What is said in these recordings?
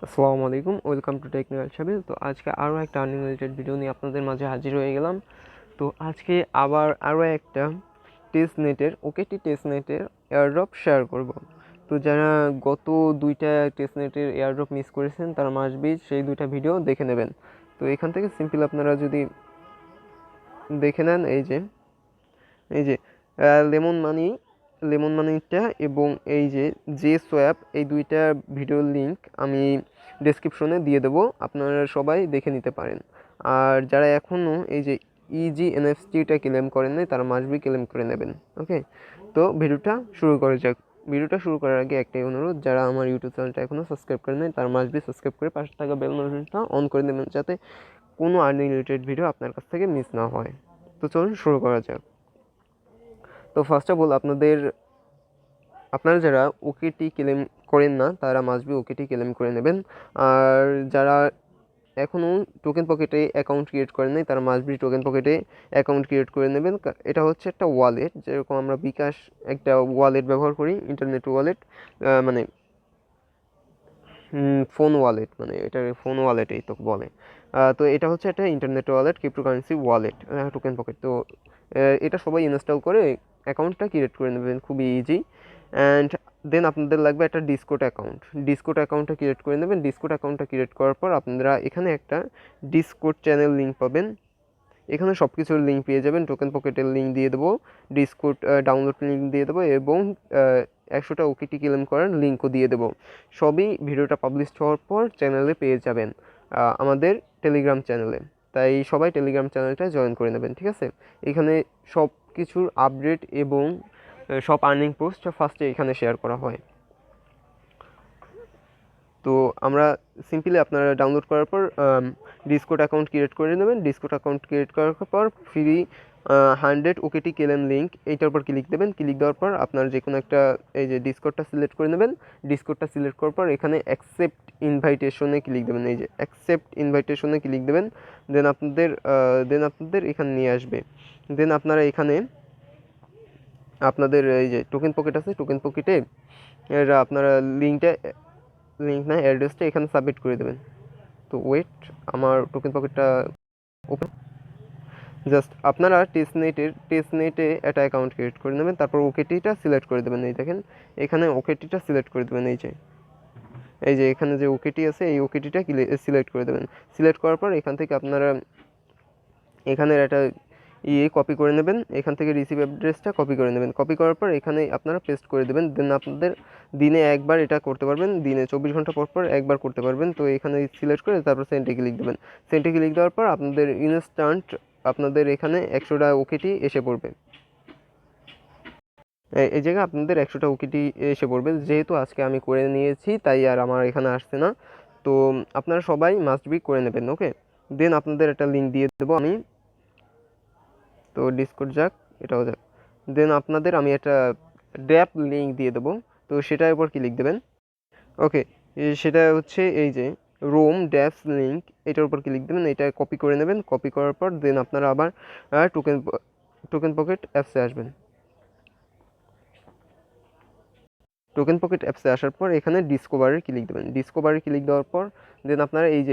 আসসালামু আলাইকুম, welcome to technical সাবিল। তো আজকে আরও একটা আর্নিং রিলেটেড ভিডিও নিয়ে আপনাদের মাঝে হাজির হয়ে গেলাম। তো আজকে আবার আরও একটা টেস্টনেটের এয়ারড্রপ শেয়ার করব। তো যারা গত দুইটা টেস্টনেটের এয়ারড্রপ মিস করেছেন তারা মাসবি সেই দুইটা ভিডিও দেখে নেবেন। তো এখান থেকে সিম্পল আপনারা যদি দেখে নেন, এই যে লেমন মানিটা এবং এই যে সোয়াপ, এই দুইটা ভিডিওর লিঙ্ক আমি ডেসক্রিপশনে দিয়ে দেবো, আপনারা সবাই দেখে নিতে পারেন। আর যারা এখনও এই যে ইজি এনএফটিটা ক্লেম করেন নাই তারা মাসবি ক্লেম করে নেবেন। ওকে, তো ভিডিওটা শুরু করা যাক। ভিডিওটা শুরু করার আগে একটাই অনুরোধ, যারা আমার ইউটিউব চ্যানেলটা এখনও সাবস্ক্রাইব করেন নাই তারা মাসবি সাবস্ক্রাইব করে পাশে থাকা বেল নোটিফিকেশনটা অন করে দেবেন, যাতে কোনো আর্নিং রিলেটেড ভিডিও আপনার কাছ থেকে মিস না হয়। তো চলুন শুরু করা যাক। তো ফার্স্ট অফ অল আপনারা যারা ওকেটি ক্লেম করেন না তারা মাসবি ওকেটি ক্লেম করে নেবেন। আর যারা এখনও টোকেন পকেটে অ্যাকাউন্ট ক্রিয়েট করেন নাই তারা মাসবি টোকেন পকেটে অ্যাকাউন্ট ক্রিয়েট করে নেবেন। এটা হচ্ছে একটা ওয়ালেট, যেরকম আমরা বিকাশ একটা ওয়ালেট ব্যবহার করি, ইন্টারনেট ওয়ালেট, মানে ফোন ওয়ালেট, মানে এটা ফোন ওয়ালেটেই তো বলে। তো এটা হচ্ছে একটা internet wallet, cryptocurrency wallet, token pocket. তো এটা সবাই ইনস্টল করে অ্যাকাউন্টটা ক্রিয়েট করে নেবেন, খুবই ইজি। অ্যান্ড দেন আপনাদের লাগবে একটা ডিসকোড অ্যাকাউন্টটা ক্রিয়েট করে নেবেন। ডিসকোড অ্যাকাউন্টটা ক্রিয়েট করার পর আপনারা এখানে একটা ডিসকোড চ্যানেল লিঙ্ক পাবেন। এখানে সব কিছুর লিঙ্ক পেয়ে যাবেন। টোকেন পকেটের লিঙ্ক দিয়ে দেবো, ডিসকোড ডাউনলোড লিঙ্ক দিয়ে দেবো এবং 100টা ওকেটি ক্লেম করার লিঙ্কও দিয়ে দেবো। সবই ভিডিওটা পাবলিশ হওয়ার পর চ্যানেলে পেয়ে যাবেন, আমাদের টেলিগ্রাম চ্যানেলে। তাই সবাই টেলিগ্রাম চ্যানেলটা জয়েন করে নেবেন, ঠিক আছে? এখানে সব কিছুর আপডেট এবং সব আর্নিং পোস্ট ফার্স্টে এখানে শেয়ার করা হয়। তো আমরা সিম্পলি আপনারা ডাউনলোড করার পর ডিসকোড অ্যাকাউন্ট ক্রিয়েট করে নেবেন। ডিসকোড অ্যাকাউন্ট ক্রিয়েট করার পর ফ্রি 100 ওকেটি ক্লেম লিঙ্ক, এইটার উপর ক্লিক দেবেন। ক্লিক দেওয়ার পর আপনার যে কোনো একটা এই যে ডিসকোডটা সিলেক্ট করে নেবেন। ডিসকোডটা সিলেক্ট করার পর এখানে অ্যাকসেপ্ট ইনভাইটেশনে ক্লিক দেবেন, এই যে অ্যাকসেপ্ট ইনভাইটেশনে ক্লিক দেবেন। দেন আপনাদের এখানে নিয়ে আসবে। দেন আপনারা এখানে আপনাদের এই যে টোকেন পকেট আছে, টোকেন পকেটে আপনারা লিঙ্ক না অ্যাড্রেসটা এখানে সাবমিট করে দেবেন। তো ওয়েট, আমার টোকেন পকেটটা ওপেন। জাস্ট আপনারা টেস্টনেটে একটা অ্যাকাউন্ট ক্রিয়েট করে নেবেন, তারপর ওকেটিটা সিলেক্ট করে দেবেন। এই দেখেন এখানে ওকেটিটা সিলেক্ট করে দেবেন, এই যে এখানে যে ওকেটি আছে এই ওকেটিটা সিলেক্ট করে দেবেন। সিলেক্ট করার পর এখান থেকে আপনারা এখানের একটা কপি করে নেবেন, এখান থেকে রিসিভ অ্যাড্রেসটা কপি করে নেবেন। কপি করার পর এখানে আপনারা পেস্ট করে দেবেন। দেন আপনাদের দিনে একবার এটা করতে পারবেন, দিনে 24 ঘন্টা পর পর একবার করতে পারবেন। তো এখানে সিলেক্ট করে তারপর সেন্টে ক্লিক দেবেন। সেন্টে ক্লিক দেওয়ার পর আপনাদের ইনস্ট্যান্ট আপনাদের এখানে 100টা ওকেটি এসে পড়বে। এই জায়গায় আপনাদের 100টা ওকেটি এসে পড়বে। যেহেতু আজকে আমি করে নিয়েছি তাই আর আমার এখানে আসছে না। তো আপনারা সবাই মাস্ট বি করে নেবেন। ওকে, দেন আপনাদের একটা লিঙ্ক দিয়ে দেবো আমি। তো ডিসকোড যাক, এটাও যাক। দেন আপনাদের আমি একটা ড্যাপ লিঙ্ক দিয়ে দেবো, তো সেটার উপর ক্লিক দেবেন। ওকে, সেটা হচ্ছে এই যে রোম ড্যাপস লিঙ্ক, এটার উপর ক্লিক দেবেন। এটা কপি করে নেবেন। কপি করার পর দেন আপনারা আবার টোকেন পকেট অ্যাপসে আসবেন। টোকেন পকেট অ্যাপসে আসার পর এখানে ডিসকভারে ক্লিক দেবেন। ডিসকভারে ক্লিক দেওয়ার পর দেন আপনারা এই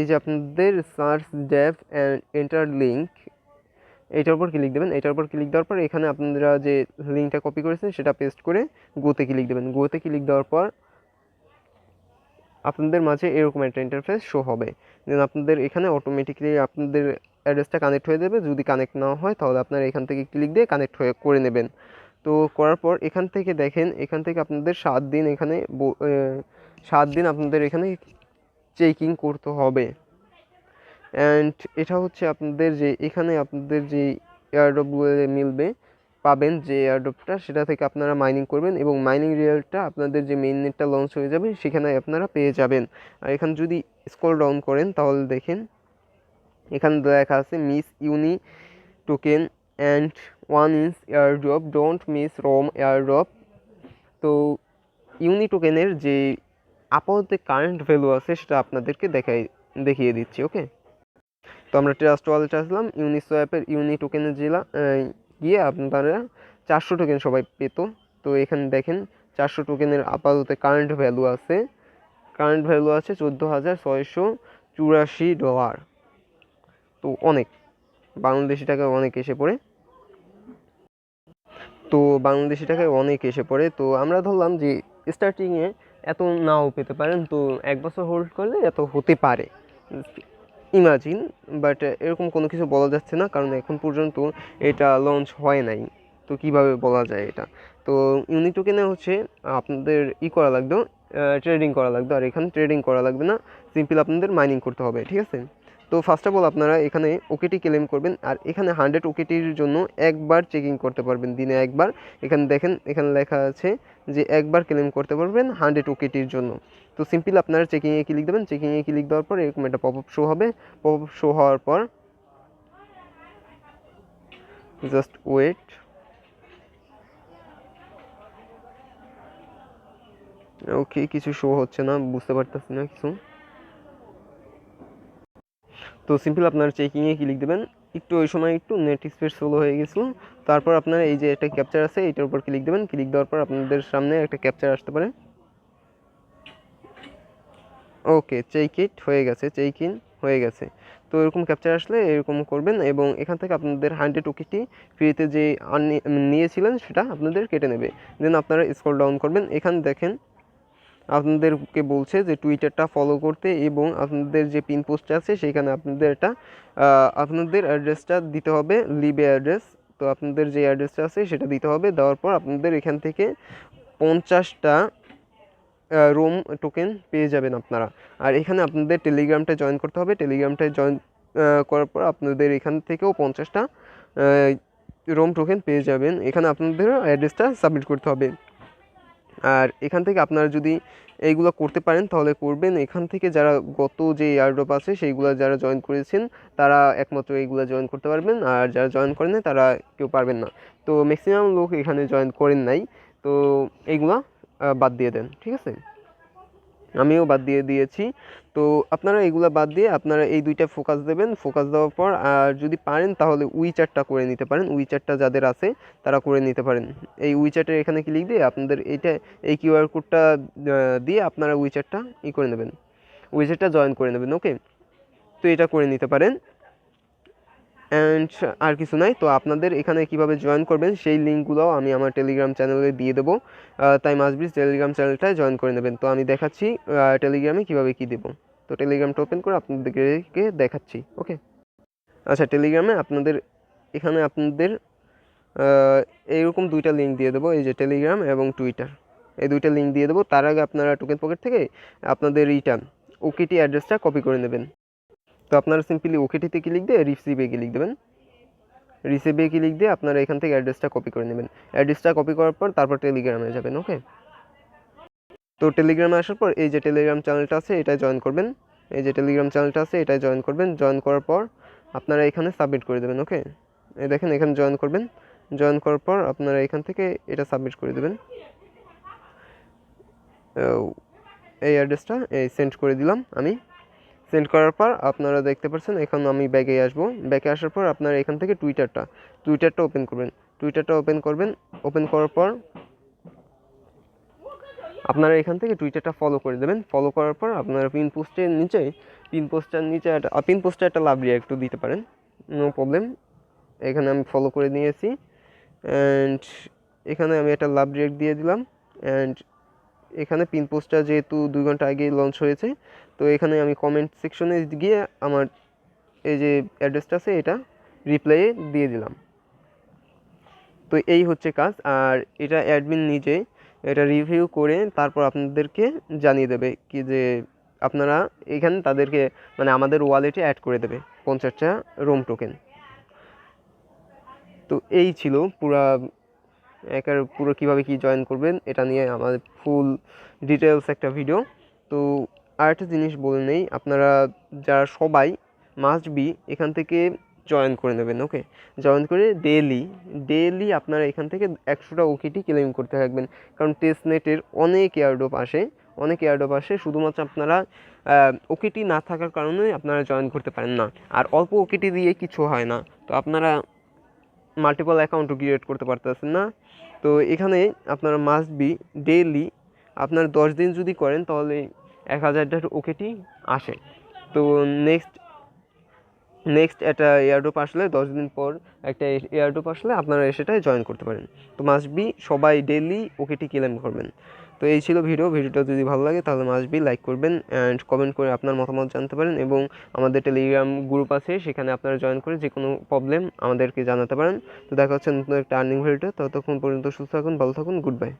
যে আপনাদের search DAP and enter link, এইটার উপর ক্লিক দেবেন। এইটার উপর ক্লিক দেওয়ার পর এখানে আপনারা যে লিঙ্কটা কপি করেছেন সেটা পেস্ট করে গোতে ক্লিক দেবেন। গোতে ক্লিক দেওয়ার পর আপনাদের মাঝে এরকম একটা ইন্টারফেস শো হবে। দেন আপনাদের এখানে অটোমেটিক্যালি আপনাদের অ্যাড্রেসটা কানেক্ট হয়ে যাবে। যদি কানেক্ট না হয় তাহলে আপনারা এখান থেকে ক্লিক দিয়ে কানেক্ট করে নেবেন। তো করার পর এখান থেকে দেখেন, এখান থেকে আপনাদের 7 দিন এখানে 7 দিন আপনাদের এখানে চেকিং করতে হবে। অ্যান্ড এটা হচ্ছে আপনাদের যে এখানে আপনাদের যে এয়ারড্রপগুলো পাবেন, যে এয়ারড্রপটা সেটা থেকে আপনারা মাইনিং করবেন এবং মাইনিং রিজাল্টটা আপনাদের যে মেইন নেটটা লঞ্চ হয়ে যাবে সেখানে আপনারা পেয়ে যাবেন। আর এখানে যদি স্ক্রল ডাউন করেন তাহলে দেখেন এখানে লেখা আছে miss Uni token and 1 inch airdrop, don't miss Rome airdrop. তো ইউনি টোকেনের যে আপাতত কারেন্ট ভ্যালু আছে সেটা আপনাদেরকে দেখিয়ে দিচ্ছি। ওকে, তো আমরা ট্রাস্ট ওয়ালেটে আসলাম। ইউনিসোয়াপের ইউনি টোকেনের গিয়ে আপনারা 400 টোকেন সবাই পেত। তো এখানে দেখেন 400 টোকেনের আপাতত কারেন্ট ভ্যালু আছে কারেন্ট ভ্যালু আছে $14,684। তো অনেক, বাংলাদেশি টাকায় অনেক এসে পড়ে। তো আমরা ধরলাম যে স্টার্টিংয়ে এত নাও পেতে পারেন, তো 1 বছর হোল্ড করলে এত হতে পারে ইমাজিন, বাট এরকম কোনো কিছু বলা যাচ্ছে না, কারণ এখন পর্যন্ত এটা লঞ্চ হয় নাই। তো কিভাবে বলা যায় এটা? তো ইউনি টোকেনে হচ্ছে আপনাদের করা লাগবে, ট্রেডিং করা লাগবে। আর এখানে ট্রেডিং করা লাগবে না, সিম্পল আপনাদের মাইনিং করতে হবে, ঠিক আছে? তো ফার্স্ট অফ অল আপনারা এখানে ওকেটি ক্লেম করবেন, আর এখানে 100 ওকেটির জন্য একবার চেকিং করতে পারবেন, দিনে একবার। এখানে দেখেন, এখানে লেখা আছে যে একবার ক্লেম করতে পারবেন 100 ওকেটির জন্য। তো সিম্পল আপনারা চেকিংয়ে ক্লিক দেবেন, চেকিংয়ে ক্লিক দেওয়ার পর এরকম একটা পপআপ শো হবে। পপআপ শো হওয়ার পর জাস্ট ওয়েট, ওকে কিছু শো হচ্ছে না, বুঝতে পারতেছি না কিছু। তো সিম্পল আপনারা চেকিংয়ে ক্লিক দেবেন। একটু ওই সময় একটু নেট স্পিড স্লো হয়ে গেছিলো। তারপর আপনারা এই যে একটা ক্যাপচার আছে, এইটার উপর ক্লিক দেবেন। ক্লিক দেওয়ার পর আপনাদের সামনে একটা ক্যাপচার আসতে পারে। ওকে, চেক ইন হয়ে গেছে। তো এরকম ক্যাপচার আসলে এরকম করবেন, এবং এখান থেকে আপনাদের 100 ওকেটি ফ্রিতে যে নিয়েছিলেন সেটা আপনাদের কেটে নেবে। দেন আপনারা স্ক্রল ডাউন করবেন, এখানে দেখেন আপনাদেরকে বলছে যে টুইটারটা ফলো করতে, এবং আপনাদের যে পিন পোস্ট আছে সেইখানে আপনাদের একটা আপনাদের অ্যাড্রেসটা দিতে হবে, লিবে অ্যাড্রেস। তো আপনাদের যে অ্যাড্রেসটা আছে সেটা দিতে হবে। দেওয়ার পর আপনাদের এখান থেকে 50টা রোম টোকেন পেয়ে যাবেন আপনারা। আর এখানে আপনাদের টেলিগ্রামটা জয়েন করতে হবে। টেলিগ্রামটায় জয়েন করার পর আপনাদের এখান থেকেও 50টা রোম টোকেন পেয়ে যাবেন। এখানে আপনাদের অ্যাড্রেসটা সাবমিট করতে হবে। আর এখান থেকে আপনারা যদি এইগুলো করতে পারেন তাহলে করবেন। এখান থেকে যারা গত যে এয়ারড্রপ আছে সেইগুলো যারা জয়েন করেছেন তারা একমাত্র এইগুলো জয়েন করতে পারবেন, আর যারা জয়েন করেন না তারা কেউ পারবেন না। তো ম্যাক্সিমাম লোক এখানে জয়েন করেন নাই, তো এইগুলা বাদ দিয়ে দেন, ঠিক আছে? আমিও বাদ দিয়ে দিয়েছি। তো আপনারা এগুলো বাদ দিয়ে আপনারা এই দুইটা ফোকাস দেবেন। ফোকাস দেওয়ার পর আর যদি পারেন তাহলে উইচ্যাটটা করে নিতে পারেন। উইচ্যাটটা যাদের আছে তারা করে নিতে পারেন। এই উইচ্যাটের এখানে ক্লিক দিয়ে আপনাদের এই কিউআর কোডটা দিয়ে আপনারা উইচ্যাটটা করে নেবেন, উইচ্যাটটা জয়েন করে নেবেন। ওকে, তো এটা করে নিতে পারেন। অ্যান্ড আর কিছু নাই। তো আপনাদের এখানে কিভাবে জয়েন করবেন সেই লিঙ্কগুলোও আমি আমার টেলিগ্রাম চ্যানেলে দিয়ে দেবো, তাই মাস্ট টেলিগ্রাম চ্যানেলটায় জয়েন করে নেবেন। তো আমি দেখাচ্ছি টেলিগ্রামে কীভাবে কী দেবো। তো টেলিগ্রামটা ওপেন করে আপনাদেরকে দেখাচ্ছি। ওকে, আচ্ছা, টেলিগ্রামে আপনাদের এখানে আপনাদের এইরকম দুইটা লিঙ্ক দিয়ে দেবো, এই যে টেলিগ্রাম এবং টুইটার, এই দুইটা লিঙ্ক দিয়ে দেবো। তার আগে আপনারা টোকেন পকেট থেকে আপনাদের ওকেটি অ্যাড্রেসটা কপি করে নেবেন। তো আপনারা সিম্পলি ওকেটিতে ক্লিক দিয়ে রিসিভে ক্লিক দেবেন। রিসিভে ক্লিক দিয়ে আপনারা এখান থেকে অ্যাড্রেসটা কপি করে নেবেন। অ্যাড্রেসটা কপি করার পর তারপর টেলিগ্রামে যাবেন। ওকে, তো টেলিগ্রামে আসার পর এই যে টেলিগ্রাম চ্যানেলটা আছে এটাই জয়েন করবেন। এই যে টেলিগ্রাম চ্যানেলটা আছে এটাই জয়েন করবেন। জয়েন করার পর আপনারা এখানে সাবমিট করে দেবেন। ওকে, এই দেখেন এখানে জয়েন করবেন। জয়েন করার পর আপনারা এখান থেকে এটা সাবমিট করে দেবেন। এই অ্যাড্রেসটা সেন্ড করে দিলাম আমি। সেন্ড করার পর আপনারা দেখতে পাচ্ছেন এখন আমি ব্যাকে আসবো। ব্যাকে আসার পর আপনারা এখান থেকে টুইটারটা ওপেন করবেন। ওপেন করার পর আপনারা এখান থেকে টুইটারটা ফলো করে দেবেন। ফলো করার পর আপনারা পিন পোস্টে একটা লাভ রিঅ্যাক্ট দিতে পারেন, নো প্রবলেম। এখানে আমি ফলো করে নিয়েছি, অ্যান্ড এখানে আমি একটা লাভ রিঅ্যাক্ট দিয়ে দিলাম। অ্যান্ড এখানে পিন পোস্টটা যেহেতু 2 ঘন্টা আগে লঞ্চ হয়েছে, তো এখানে আমি কমেন্ট সেকশনে গিয়ে আমার এই যে অ্যাড্রেসটা আছে এটা রিপ্লাইয়ে দিয়ে দিলাম। তো এই হচ্ছে কাজ। আর এটা অ্যাডমিন নিজে এটা রিভিউ করে তারপর আপনাদেরকে জানিয়ে দেবে কি যে আপনারা এখানে তাদেরকে মানে আমাদের ওয়ালেটে অ্যাড করে দেবে 50টা রোম টোকেন। তো এই ছিল পুরো কীভাবে কি জয়েন করবেন এটা নিয়ে আমাদের ফুল ডিটেলস একটা ভিডিও। তো আরেকটা জিনিস বলে নেই, আপনারা যারা সবাই মাস্ট বি এখান থেকে জয়েন করে নেবেন। ওকে, জয়েন করে ডেইলি আপনারা এখান থেকে 100টা ওকেটি ক্লেম করতে থাকবেন, কারণ টেস্টনেটের অনেক এয়ারড্রপ আসে। শুধুমাত্র আপনারা ওকেটি না থাকার কারণে আপনারা জয়েন করতে পারেন না, আর অল্প ওকেটি দিয়ে কিছু হয় না। তো আপনারা মাল্টিপল অ্যাকাউন্টও ক্রিয়েট করতে পারতেছেন না। তো এখানে আপনারা মাস্ট বি ডেইলি আপনার 10 দিন যদি করেন তাহলে 1000টার ওকেটি আসে। তো নেক্সট একটা এয়ারড্রপ আসলে 10 দিন পর একটা এয়ারড্রপ আসলে আপনারা সেটাই জয়েন করতে পারেন। তো মাস্ট বি সবাই ডেইলি ওকেটি ক্লেম করবেন। তো এই ছিল ভিডিওটা যদি ভালো লাগে তাহলে মাস্ট বি লাইক করবেন অ্যান্ড কমেন্ট করে আপনার মতামত জানতে পারেন, এবং আমাদের টেলিগ্রাম গ্রুপ আছে, সেখানে আপনারা জয়েন করে যে কোনো প্রবলেম আমাদেরকে জানাতে পারেন। তো দেখা হচ্ছে নতুন একটা আর্নিং ভিডিওতে, ততক্ষণ পর্যন্ত সুস্থ থাকুন, ভালো থাকুন, গুড বাই।